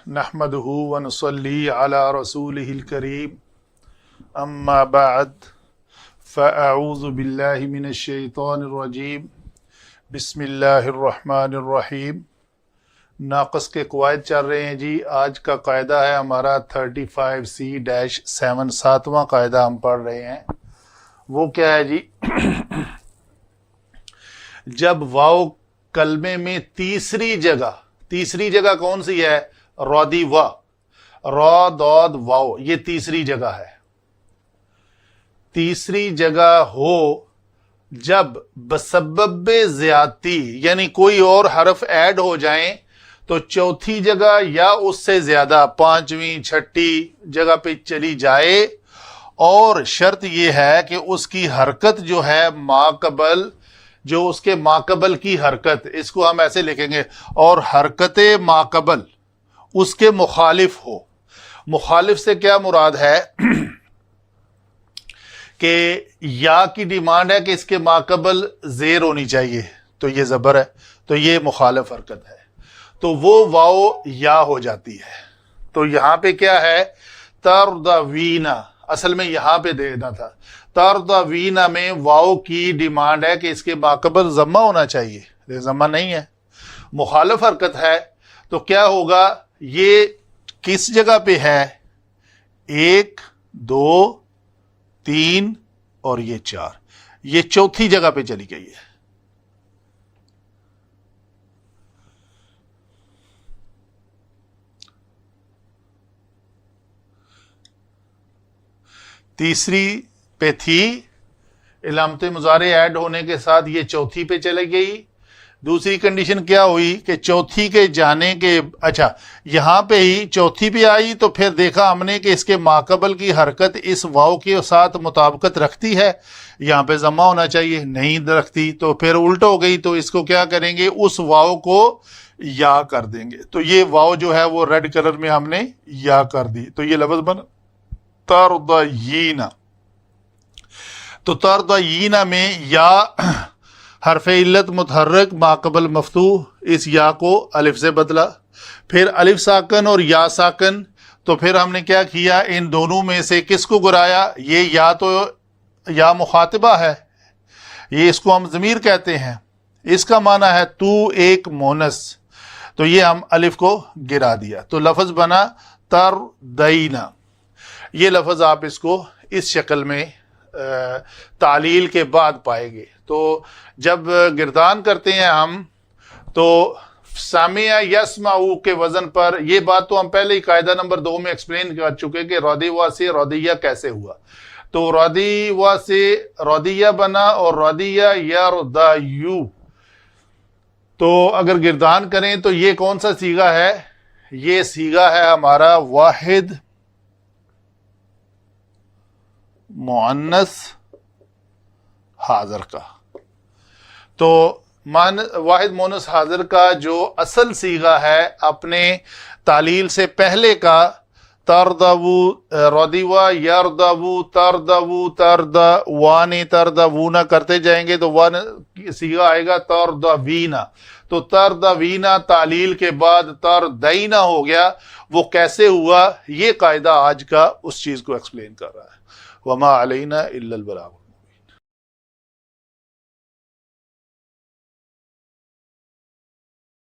نحمده ونصلي على رسوله الكريم اما بعد فاعوذ باللہ من الشیطان الرجیم بسم اللہ الرحمن الرحیم۔ ناقص کے قواعد چل رہے ہیں جی۔ آج کا قاعدہ ہے ہمارا 35C-7 ساتواں قاعدہ ہم پڑھ رہے ہیں۔ وہ کیا ہے جی؟ جب واو کلمے میں تیسری جگہ کون سی ہے؟ رودی وا، را دود واو، یہ تیسری جگہ ہے۔ تیسری جگہ ہو جب بسبب زیادتی یعنی کوئی اور حرف ایڈ ہو جائیں تو چوتھی جگہ یا اس سے زیادہ پانچویں چھٹی جگہ پہ چلی جائے، اور شرط یہ ہے کہ اس کی حرکت جو ہے ماقبل، جو اس کے ماقبل کی حرکت، اس کو ہم ایسے لکھیں گے، اور حرکت ماقبل اس کے مخالف ہو۔ مخالف سے کیا مراد ہے کہ یا کی ڈیمانڈ ہے کہ اس کے ماقبل زیر ہونی چاہیے، تو یہ زبر ہے، تو یہ مخالف حرکت ہے، تو وہ واو یا ہو جاتی ہے۔ تو یہاں پہ کیا ہے؟ تردوینا، اصل میں یہاں پہ دینا تھا، تردوینا میں واو کی ڈیمانڈ ہے کہ اس کے ماقبل ضمہ ہونا چاہیے، ضمہ نہیں ہے، مخالف حرکت ہے، تو کیا ہوگا؟ یہ کس جگہ پہ ہے؟ 1 2 3 اور یہ 4، یہ چوتھی جگہ پہ چلی گئی ہے۔ تیسری پہ تھی، علامت مضارع ایڈ ہونے کے ساتھ یہ چوتھی پہ چلی گئی۔ دوسری کنڈیشن کیا ہوئی کہ چوتھی کے جانے کے، اچھا یہاں پہ ہی چوتھی پہ آئی، تو پھر دیکھا ہم نے کہ اس کے ماقبل کی حرکت اس واو کے ساتھ مطابقت رکھتی ہے، یہاں پہ ضمہ ہونا چاہیے، نہیں رکھتی، تو پھر الٹ ہو گئی، تو اس کو کیا کریں گے؟ اس واو کو یا کر دیں گے۔ تو یہ واو جو ہے وہ ریڈ کلر میں ہم نے یا کر دی، تو یہ لفظ بنا تردینا۔ تو تردینا میں یا حرف علت متحرک ماقبل مفتوح، اس یا کو الف سے بدلا، پھر الف ساکن اور یا ساکن، تو پھر ہم نے کیا کیا؟ ان دونوں میں سے کس کو گرایا؟ یہ یا تو یا مخاطبہ ہے، یہ اس کو ہم ضمیر کہتے ہیں، اس کا معنی ہے تو ایک مونس، تو یہ ہم الف کو گرا دیا، تو لفظ بنا تردینا۔ یہ لفظ آپ اس کو اس شکل میں تعلیل کے بعد پائے گے۔ تو جب گردان کرتے ہیں ہم، تو سامع یسمعو کے وزن پر، یہ بات تو ہم پہلے ہی قاعدہ نمبر 2 میں ایکسپلین کر چکے کہ رودیوا سے رودیہ کیسے ہوا۔ تو رودیوا سے رودیہ بنا اور رودیہ یردایو۔ تو اگر گردان کریں تو یہ کون سا صیغہ ہے؟ یہ صیغہ ہے ہمارا واحد مؤنث حاضر کا۔ تو واحد مؤنث حاضر کا جو اصل صیغہ ہے اپنے تعلیل سے پہلے کا، تردو رودیوا یردو تردو تردوانی تردوونا کرتے جائیں گے تو وان صیغہ آئے گا تردوینا۔ تو تردوینا تعلیل کے بعد تردینا ہو گیا۔ وہ کیسے ہوا؟ یہ قاعدہ آج کا اس چیز کو ایکسپلین کر رہا ہے۔ وما علینا الا البلاغ۔